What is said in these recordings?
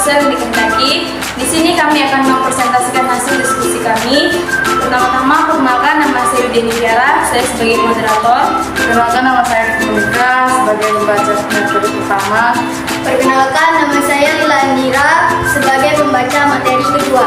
Komsel yang dikehendaki. Di sini kami akan mempresentasikan hasil diskusi kami. Pertama-tama, perkenalkan, nama saya Yudhini Tiara, saya sebagai moderator. Perkenalkan, nama saya Monika sebagai pembaca materi pertama. Perkenalkan, nama saya Lila Andira sebagai pembaca materi kedua.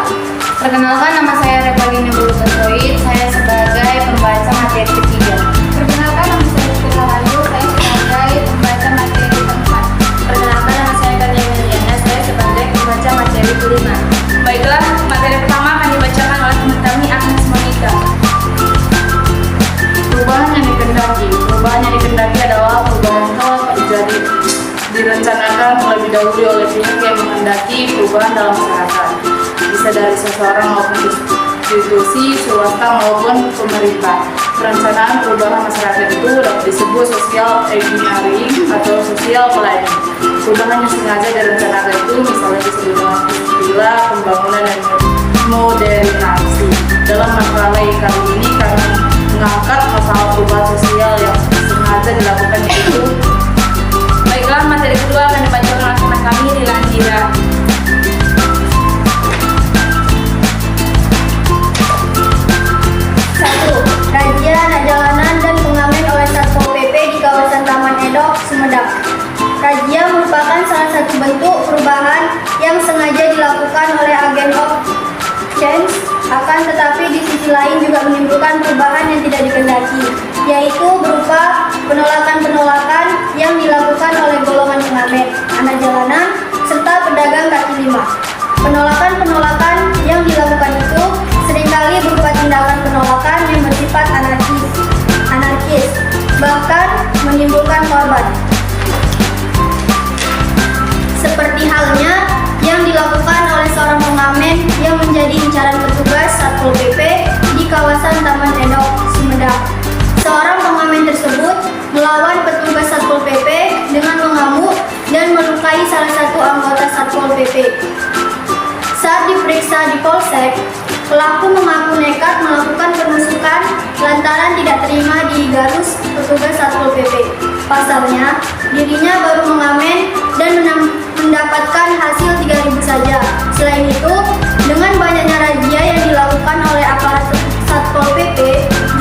Perkenalkan, nama saya Revalina Bulukasoid, saya sebagai pembaca materi ketiga. Perkenalkan, nama saya Fitri Rahayu, saya sebagai pembaca materi keempat. Perkenalkan, nama saya Kania Miliana, saya sebagai pembaca materi kelima. Baiklah, materi pertama akan dibacakan oleh teman kami Agnes Monika. Perubahan yang dikehendaki. Perubahan yang dikehendaki adalah perubahan hal terjadi direncanakan terlebih dahulu oleh pihak yang menghendaki perubahan dalam masyarakat. Bisa dari seseorang maupun institusi, swasta maupun pemerintah. Perencanaan perubahan masyarakat itu dapat disebut social engineering atau social planning. Perubahan yang sengaja direncanakan itu misalnya disebut dengan istilah pembangunan dan modernisasi. Dalam makalah kali ini kami mengangkat masalah perubahan sosial yang sengaja dilakukan itu. Baiklah, materi kedua akan dibacakan oleh teman kami Lila Andira. Razia anak jalanan dan pengamen oleh Satpol PP di kawasan Taman Edok, Sumedang. Razia merupakan salah satu bentuk perubahan yang sengaja dilakukan oleh agen of change, akan tetapi di sisi lain juga menimbulkan perubahan yang tidak dikehendaki, yaitu berupa penolakan-penolakan yang dilakukan oleh golongan pengamen, anak jalanan, serta pedagang kaki lima. Penolakan-penolakan yang dilakukan itu seringkali berupa tindakan penolakan yang bersifat anarkis, bahkan menimbulkan korban. Seperti halnya yang dilakukan oleh seorang pengamen yang menjadi incaran petugas Satpol PP di kawasan Taman Edok, Sumedang. Seorang pengamen tersebut melawan petugas Satpol PP dengan mengamuk dan melukai salah satu anggota Satpol PP. Saat diperiksa di Polsek, pelaku mengaku nekat melakukan penusukan lantaran tidak terima digarus petugas Satpol PP. Pasalnya, dirinya baru mengamen dan mendapatkan hasil 3.000 saja. Selain itu, dengan banyaknya razia yang dilakukan oleh aparat Satpol PP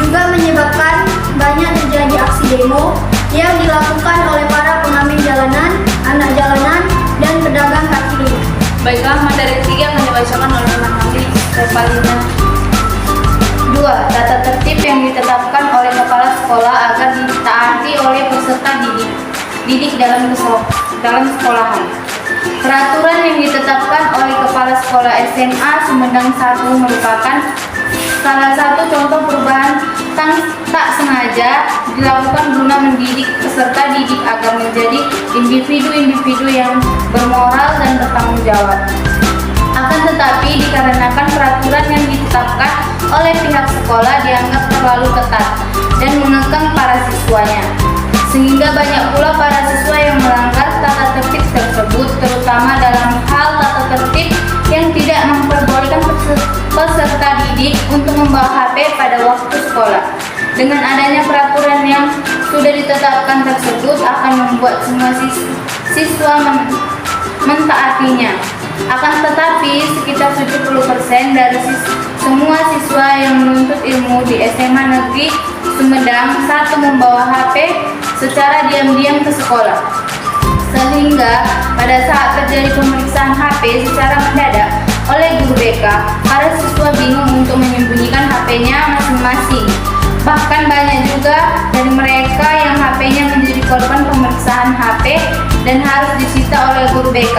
juga menyebabkan banyak terjadi aksi demo yang dilakukan oleh para pengamen jalanan, anak jalanan, dan pedagang kaki lima. Baiklah, materi ketiga akan dibacakan oleh teman kami Revalina. 2. Tata tertib yang ditetapkan oleh kepala sekolah agar ditaati oleh peserta didik dalam sekolahan. Peraturan yang ditetapkan oleh kepala sekolah SMA Sumedang 1 merupakan salah satu contoh perubahan tak sengaja dilakukan guna mendidik peserta didik agar menjadi individu-individu yang bermoral dan bertanggung jawab. Akan tetapi, dikarenakan peraturan yang ditetapkan oleh pihak sekolah dianggap terlalu ketat dan mengekang para siswanya, sehingga banyak pula para siswa yang melanggar tata tertib tersebut, terutama dalam hal tata tertib yang tidak memperbolehkan peserta didik untuk membawa HP pada waktu sekolah. Dengan adanya peraturan yang sudah ditetapkan tersebut akan membuat semua siswa mentaatinya. Akan tetapi, sekitar 70% dari semua siswa yang menuntut ilmu di SMA Negeri Sumedang 1 membawa HP secara diam-diam ke sekolah. Sehingga pada saat terjadi pemeriksaan HP secara mendadak oleh guru BK, para siswa bingung untuk menyembunyikan HP-nya masing-masing. Bahkan banyak juga dari mereka yang HP-nya menjadi korban pemeriksaan HP dan harus disita oleh guru BK.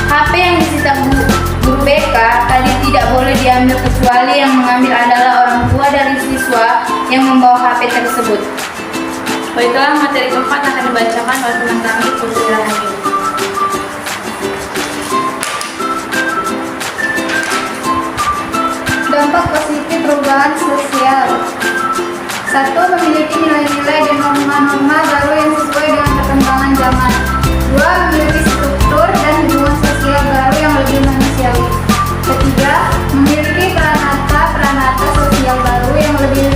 HP yang disita guru BK tadi tidak boleh diambil kecuali yang mengambil adalah orang tua dari siswa yang membawa HP tersebut. Baiklah, materi keempat akan dibacakan oleh teman kami Putri Rahayu. Dampak positif perubahan sosial. 1. Memiliki nilai-nilai dan norma-norma baru yang sesuai dengan perkembangan zaman. 2. Memiliki struktur dan hubungan sosial baru yang lebih manusiawi. 3. Memiliki peranata sosial baru yang lebih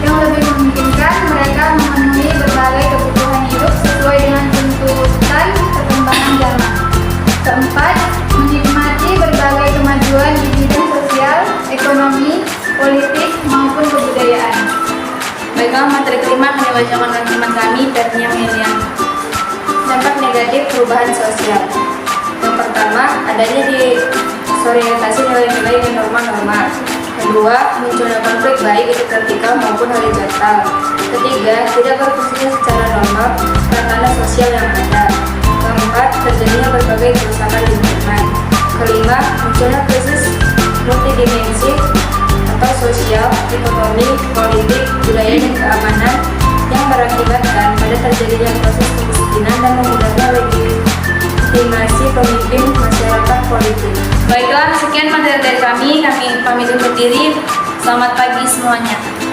memungkinkan mereka memenuhi berbagai kebutuhan hidup sesuai dengan tuntutan perkembangan zaman. 4. Menikmati Baiklah, materi kelima akan dibacakan oleh teman kami, Petnia Melian. Dampak negatif perubahan sosial. Yang pertama, adanya disorientasi nilai-nilai dan norma-norma. Kedua, munculnya konflik baik itu vertikal maupun horizontal. Ketiga, tidak berfungsinya secara normal tatanan sosial yang ada. Keempat, terjadinya berbagai kerusakan lingkungan. Kelima, munculnya krisis multidimensi atau sosial, ekonomi, politik, budaya, dan keamanan yang berakibatkan pada terjadinya proses kemiskinan dan memudahnya legitimasi pemimpin masyarakat politik. Baiklah, sekian materi dari kami pamit undur diri. Selamat pagi semuanya.